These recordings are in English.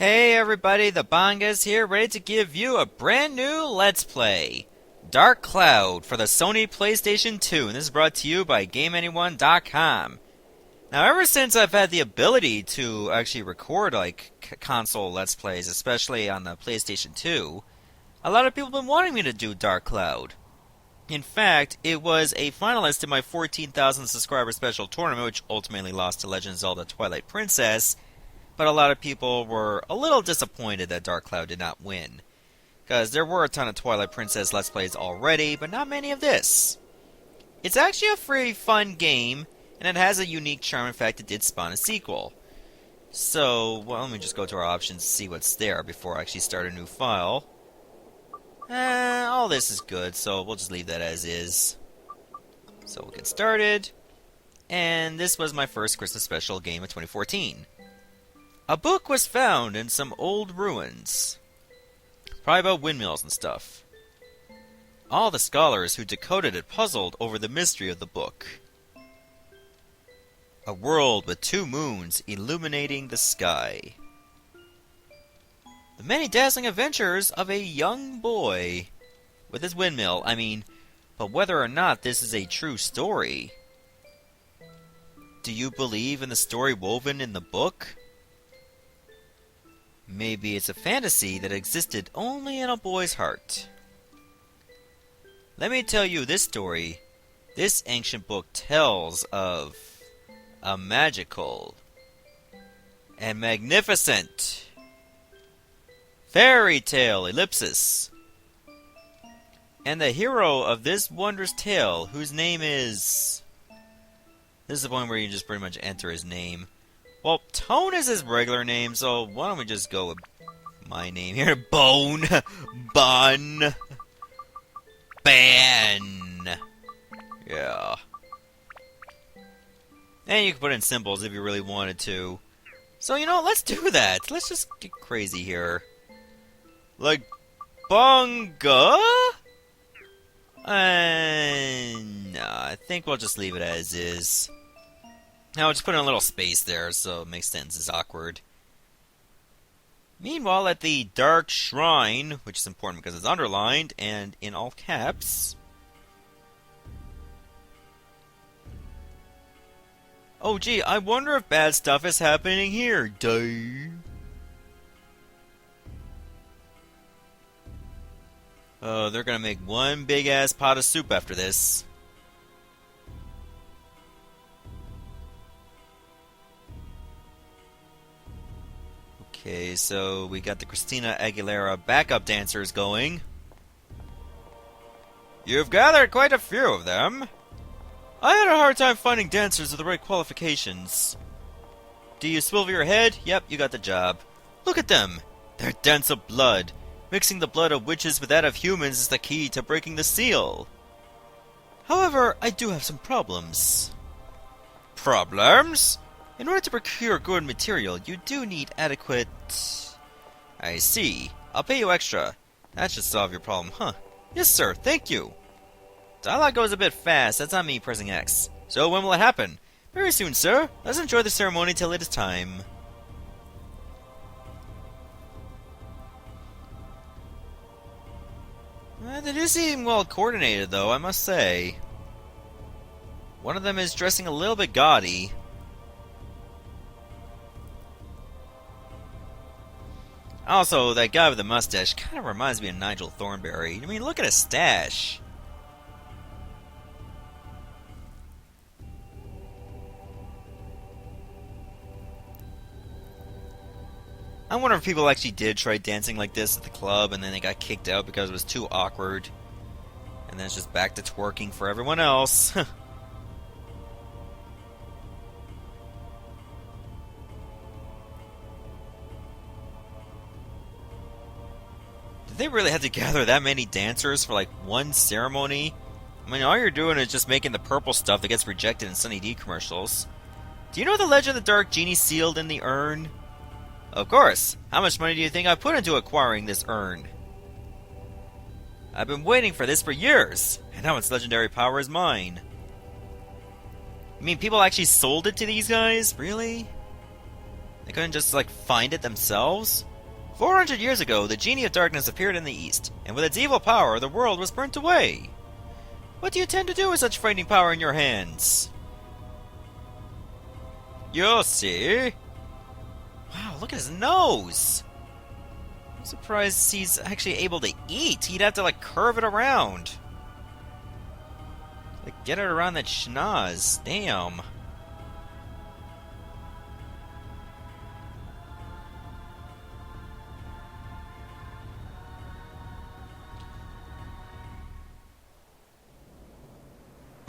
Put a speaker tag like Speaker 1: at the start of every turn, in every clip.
Speaker 1: Hey everybody, the Bangas here, ready to give you a brand new Let's Play. Dark Cloud for the Sony PlayStation 2, and this is brought to you by GameAnyone.com. Now, ever since I've had the ability to actually record, console Let's Plays, especially on the PlayStation 2, a lot of people have been wanting me to do Dark Cloud. In fact, it was a finalist in my 14,000 subscriber special tournament, which ultimately lost to Legend of Zelda Twilight Princess, but a lot of people were a little disappointed that Dark Cloud did not win. Because there were a ton of Twilight Princess Let's Plays already, but not many of this. It's actually a pretty fun game, and it has a unique charm. In fact, it did spawn a sequel. So, well, let me just go to our options and see what's there before I actually start a new file. All this is good, so we'll just leave that as is. So we'll get started. And this was my first Christmas special game of 2014. A book was found in some old ruins. Probably about windmills and stuff. All the scholars who decoded it puzzled over the mystery of the book. A world with 2 moons illuminating the sky. The many dazzling adventures of a young boy. With his windmill, but whether or not this is a true story. Do you believe in the story woven in the book? Maybe it's a fantasy that existed only in a boy's heart. Let me tell you this story. This ancient book tells of a magical and magnificent fairy tale ellipsis. And the hero of this wondrous tale, whose name is... This is the point where you just pretty much enter his name. Well, Tone is his regular name, so why don't we just go with my name here? Bone. Bun. Ban. Yeah. And you can put in symbols if you really wanted to. So, let's do that. Let's just get crazy here. Like, Bunga? No, I think we'll just leave it as is. Now, I'll just put in a little space there, so it makes sense. It's awkward. Meanwhile, at the Dark Shrine, which is important because it's underlined and in all caps. Oh, gee, I wonder if bad stuff is happening here. Duh. Oh, they're gonna make one big-ass pot of soup after this. Okay, so we got the Christina Aguilera backup dancers going. You've gathered quite a few of them. I had a hard time finding dancers with the right qualifications. Do you swivel your head? Yep, you got the job. Look at them. They're dense of blood. Mixing the blood of witches with that of humans is the key to breaking the seal. However, I do have some problems. Problems? In order to procure good material, you do need adequate... I see. I'll pay you extra. That should solve your problem, huh? Yes, sir. Thank you. Dialogue goes a bit fast. That's not me pressing X. So when will it happen? Very soon, sir. Let's enjoy the ceremony till it is time. They do seem well coordinated, though, I must say. One of them is dressing a little bit gaudy. Also, that guy with the mustache kind of reminds me of Nigel Thornberry. Look at his stash. I wonder if people actually did try dancing like this at the club and then they got kicked out because it was too awkward. And then it's just back to twerking for everyone else. Did they really have to gather that many dancers for one ceremony? All you're doing is just making the purple stuff that gets rejected in Sunny D commercials. Do you know the legend of the Dark Genie sealed in the urn? Of course. How much money do you think I put into acquiring this urn? I've been waiting for this for years, and now its legendary power is mine. People actually sold it to these guys? Really? They couldn't just, find it themselves? 400 years ago, the Genie of Darkness appeared in the east, and with its evil power, the world was burnt away. What do you intend to do with such frightening power in your hands? You'll see. Wow, look at his nose! I'm surprised he's actually able to eat. He'd have to, like, curve it around. Like, get it around that schnoz. Damn.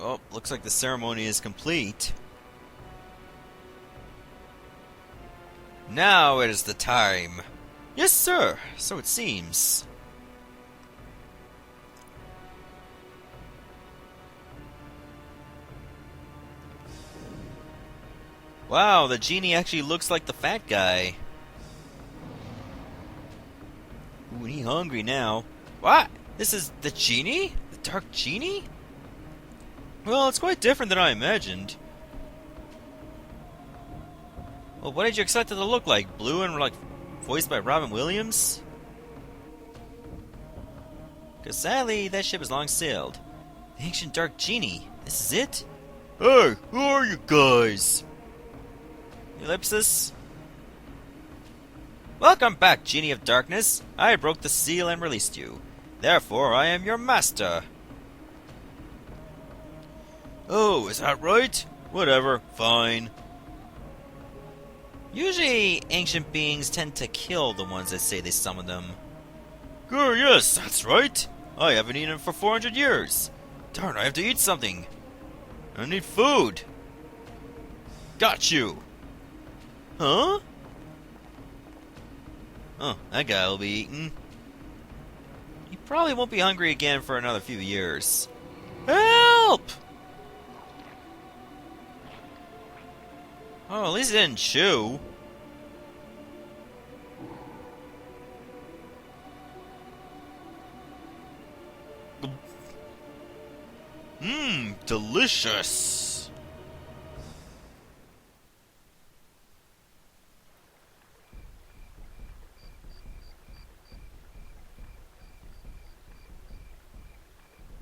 Speaker 1: Oh, looks like the ceremony is complete. Now it is the time. Yes, sir. So it seems. Wow, the genie actually looks like the fat guy. Ooh, he's hungry now. What? This is the genie? The Dark Genie? Well, it's quite different than I imagined. Well, what did you expect it to look like? Blue and, like, voiced by Robin Williams? Because sadly, that ship has long sailed. The ancient Dark Genie. This is it? Hey, who are you guys? Ellipsis? Welcome back, Genie of Darkness. I broke the seal and released you. Therefore, I am your master. Oh, is that right? Whatever, fine. Usually, ancient beings tend to kill the ones that say they summoned them. Yes, that's right. I haven't eaten for 400 years. Darn, I have to eat something. I need food. Got you. Huh? Oh, that guy will be eaten. He probably won't be hungry again for another few years. Help! Oh, at least he didn't chew. Mmm, delicious.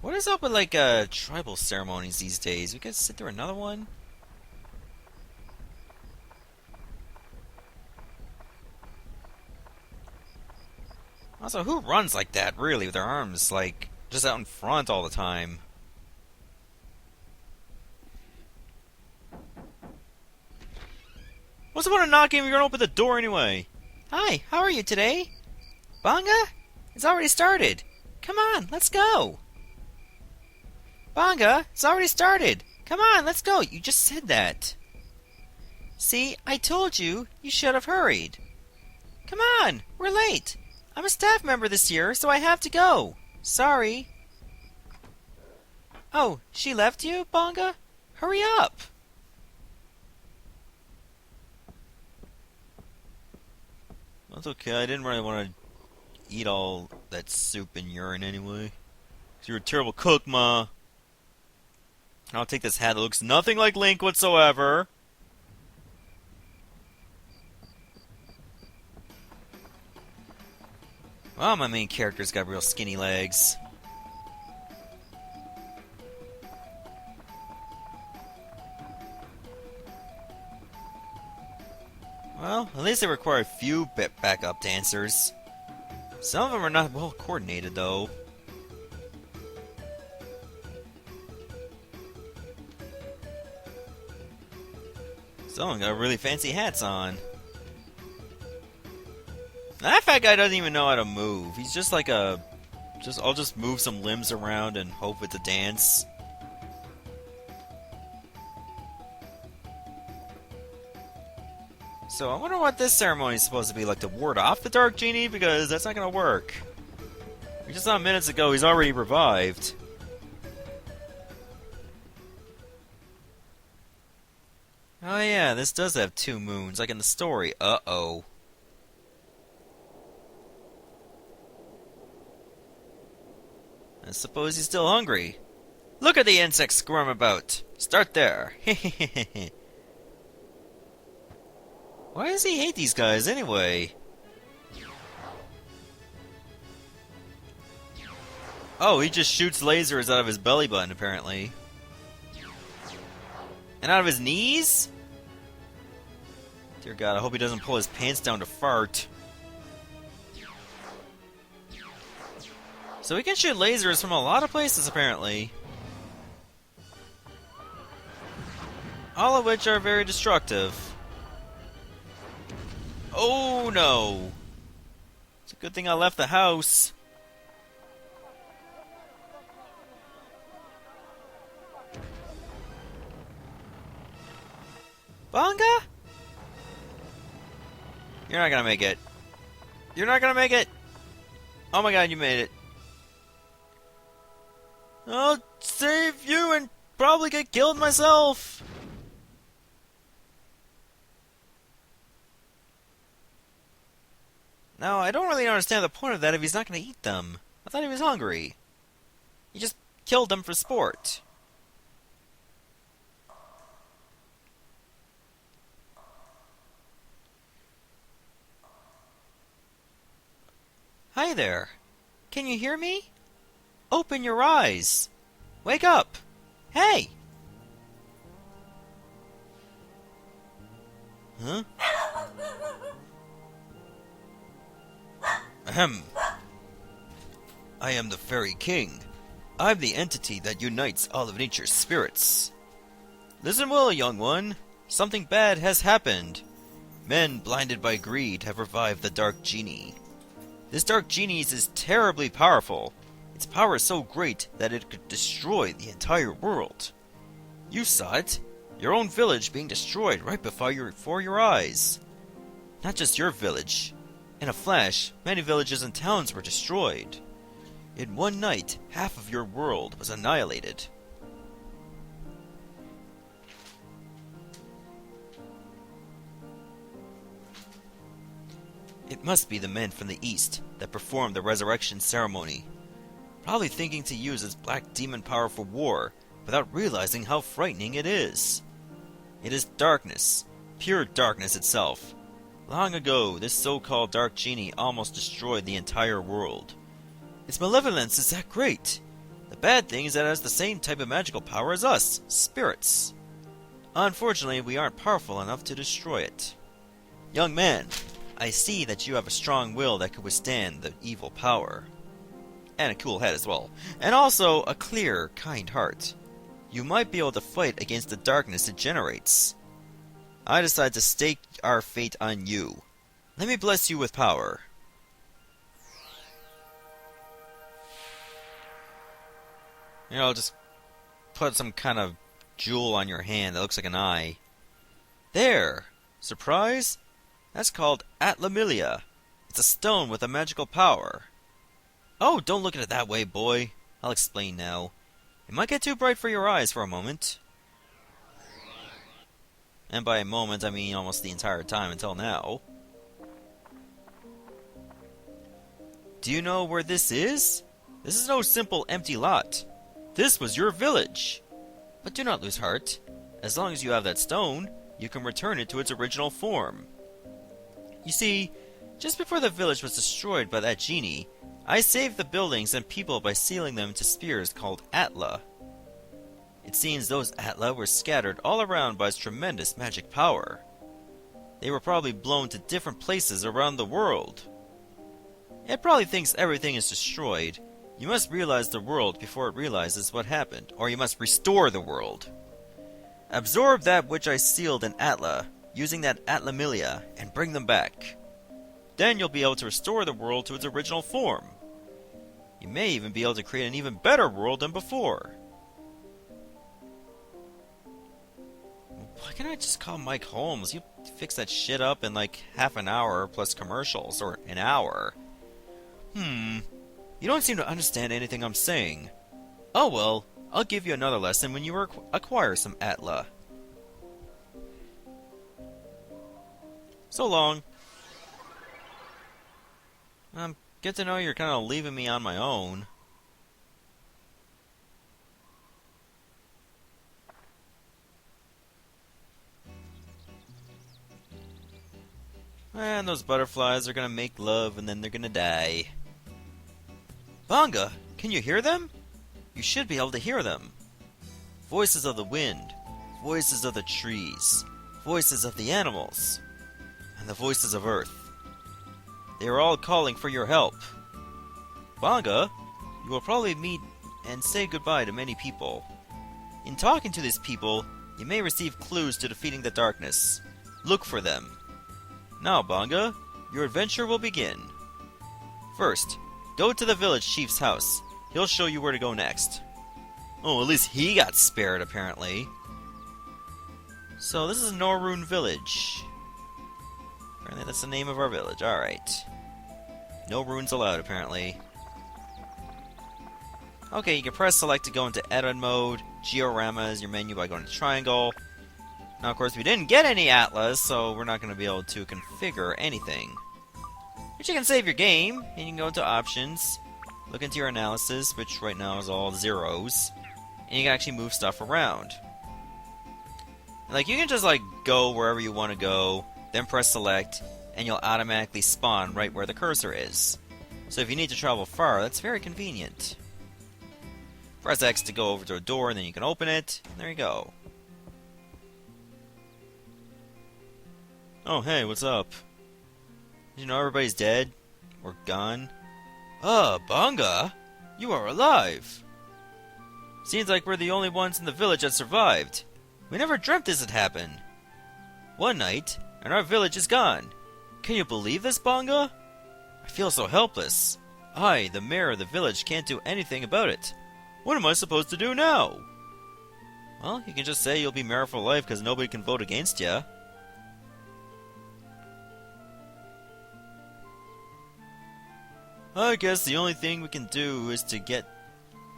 Speaker 1: What is up with, like, tribal ceremonies these days? We could sit through another one? Also, who runs like that, really, with their arms, like, just out in front all the time? What's the point of knocking if you're gonna open the door anyway? Hi, how are you today? Banga? It's already started. Come on, let's go. Banga, it's already started. Come on, let's go. You just said that. See, I told you, you should have hurried. Come on, we're late. I'm a staff member this year, so I have to go. Sorry. Oh, she left you, Banga? Hurry up. That's okay, I didn't really want to eat all that soup and urine anyway. 'Cause you're a terrible cook, Ma. I'll take this hat that looks nothing like Link whatsoever. Well, my main character's got real skinny legs. Well, at least they require a few backup dancers. Some of them are not well coordinated, though. Some of them got really fancy hats on. That fat guy doesn't even know how to move. He's just like a... I'll just move some limbs around and hope it's a dance. So I wonder what this ceremony is supposed to be like, to ward off the Dark Genie, because that's not gonna work. We just saw minutes ago he's already revived. Oh yeah, this does have 2 moons, like in the story. Uh-oh. I suppose he's still hungry. Look at the insects squirm about. Start there. Why does he hate these guys anyway? Oh, he just shoots lasers out of his belly button, apparently. And out of his knees? Dear God, I hope he doesn't pull his pants down to fart. So we can shoot lasers from a lot of places, apparently. All of which are very destructive. Oh no! It's a good thing I left the house. Banga? You're not gonna make it. You're not gonna make it! Oh my God, you made it. I'll save you and probably get killed myself! Now, I don't really understand the point of that if he's not gonna eat them. I thought he was hungry. He just killed them for sport. Hi there. Can you hear me? Open your eyes. Wake up. Hey! Huh? Ahem. I am the Fairy King. I'm the entity that unites all of nature's spirits. Listen well, young one. Something bad has happened. Men blinded by greed have revived the Dark Genie. This Dark Genie is terribly powerful. Its power is so great that it could destroy the entire world. You saw it. Your own village being destroyed right before your eyes. Not just your village. In a flash, many villages and towns were destroyed. In one night, half of your world was annihilated. It must be the men from the east that performed the resurrection ceremony, probably thinking to use its black demon power for war, without realizing how frightening it is. It is darkness, pure darkness itself. Long ago, this so-called Dark Genie almost destroyed the entire world. Its malevolence is that great. The bad thing is that it has the same type of magical power as us, spirits. Unfortunately, we aren't powerful enough to destroy it. Young man, I see that you have a strong will that could withstand the evil power. And a cool head as well. And also a clear, kind heart. You might be able to fight against the darkness it generates. I decide to stake our fate on you. Let me bless you with power. You know, just put some kind of jewel on your hand that looks like an eye. There! Surprise? That's called Atlamillia. It's a stone with a magical power. Oh, don't look at it that way, boy. I'll explain now. It might get too bright for your eyes for a moment. And by a moment, I mean almost the entire time until now. Do you know where this is? This is no simple empty lot. This was your village. But do not lose heart. As long as you have that stone, you can return it to its original form. You see, just before the village was destroyed by that genie, I saved the buildings and people by sealing them into spears called Atla. It seems those Atla were scattered all around by its tremendous magic power. They were probably blown to different places around the world. It probably thinks everything is destroyed. You must realize the world before it realizes what happened, or you must restore the world. Absorb that which I sealed in Atla, using that Atlamillia, and bring them back. Then you'll be able to restore the world to its original form. You may even be able to create an even better world than before. Why can't I just call Mike Holmes? You fix that shit up in like half an hour plus commercials, or an hour. You don't seem to understand anything I'm saying. Oh well, I'll give you another lesson when you acquire some Atla. So long. Get to know you're kind of leaving me on my own. And those butterflies are gonna make love and then they're gonna die. Banga, Can you hear them? You should be able to hear them. Voices of the wind, voices of the trees, voices of the animals, and the voices of Earth. They are all calling for your help. Banga, you will probably meet and say goodbye to many people. In talking to these people, you may receive clues to defeating the darkness. Look for them. Now, Banga, your adventure will begin. First, go to the village chief's house. He'll show you where to go next. Oh, at least he got spared, apparently. So, this is Norune Village. Apparently that's the name of our village. Alright. No runes allowed, apparently. Okay, you can press select to go into edit mode. Georama is your menu by going to triangle. Now, of course, we didn't get any Atlas, so we're not going to be able to configure anything. But you can save your game, and you can go into options, look into your analysis, which right now is all zeros, and you can actually move stuff around. Like, you can just, like, go wherever you want to go, then press select, and you'll automatically spawn right where the cursor is. So if you need to travel far, that's very convenient. Press X to go over to a door, and then you can open it, and there you go. Oh, hey, what's up? Did you know everybody's dead? Or gone? Banga! You are alive! Seems like we're the only ones in the village that survived. We never dreamt this would happen. One night, and our village is gone. Can you believe this, Banga? I feel so helpless. I, the mayor of the village, can't do anything about it. What am I supposed to do now? Well, you can just say you'll be mayor for life because nobody can vote against you. I guess the only thing we can do is to get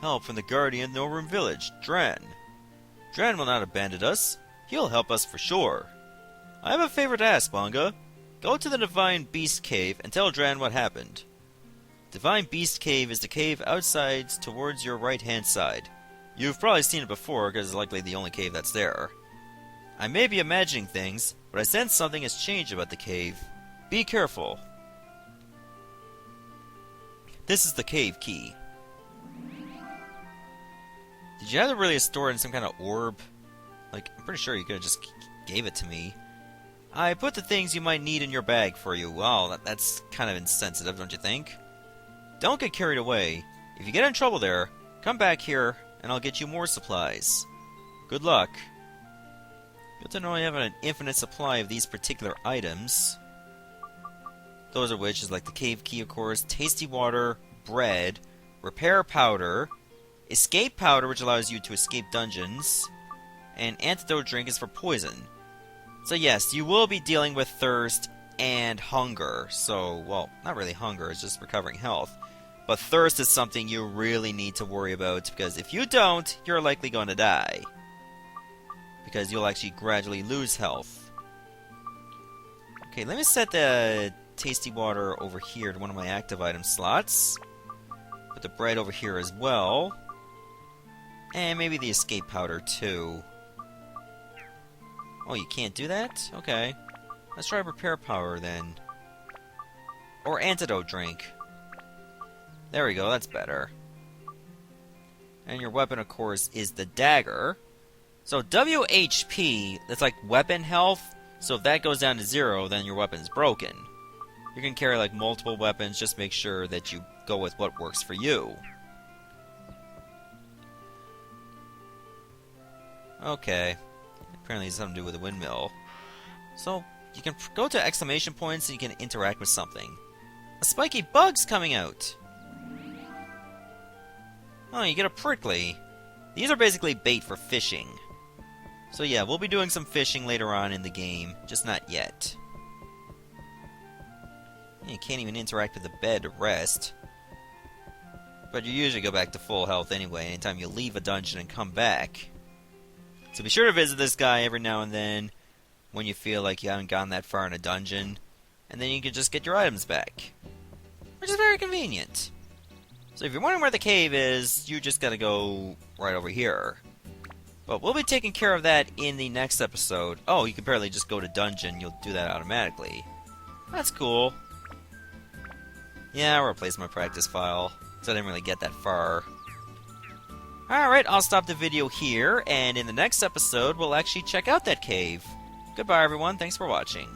Speaker 1: help from the guardian of Norune Village, Dran. Dran will not abandon us. He'll help us for sure. I have a favor to ask, Banga. Go to the Divine Beast Cave and tell Dran what happened. Divine Beast Cave is the cave outside towards your right-hand side. You've probably seen it before because it's likely the only cave that's there. I may be imagining things, but I sense something has changed about the cave. Be careful. This is the cave key. Did you have to really store it in some kind of orb? Like, I'm pretty sure you could have just gave it to me. I put the things you might need in your bag for you. Wow, that's kind of insensitive, don't you think? Don't get carried away. If you get in trouble there, come back here, and I'll get you more supplies. Good luck. Good to know I have an infinite supply of these particular items. Those are which is like the cave key, of course, tasty water, bread, repair powder, escape powder, which allows you to escape dungeons, and antidote drink is for poison. So yes, you will be dealing with thirst and hunger. So, well, not really hunger, it's just recovering health. But thirst is something you really need to worry about, because if you don't, you're likely going to die. Because you'll actually gradually lose health. Okay, let me set the tasty water over here to one of my active item slots. Put the bread over here as well. And maybe the escape powder too. Oh, you can't do that? Okay. Let's try repair power then. Or antidote drink. There we go, that's better. And your weapon, of course, is the dagger. So WHP, that's like weapon health. So if that goes down to 0, then your weapon's broken. You can carry like multiple weapons, just make sure that you go with what works for you. Okay. Apparently it's something to do with the windmill. So, you can go to exclamation points and you can interact with something. A spiky bug's coming out! Oh, you get a prickly. These are basically bait for fishing. So yeah, we'll be doing some fishing later on in the game, just not yet. You can't even interact with the bed to rest. But you usually go back to full health anyway, anytime you leave a dungeon and come back. So be sure to visit this guy every now and then, when you feel like you haven't gotten that far in a dungeon, and then you can just get your items back. Which is very convenient. So if you're wondering where the cave is, you just gotta go right over here. But we'll be taking care of that in the next episode. Oh, you can apparently just go to dungeon, you'll do that automatically. That's cool. Yeah, I'll replace my practice file, so I didn't really get that far. Alright, I'll stop the video here, and in the next episode, we'll actually check out that cave. Goodbye, everyone. Thanks for watching.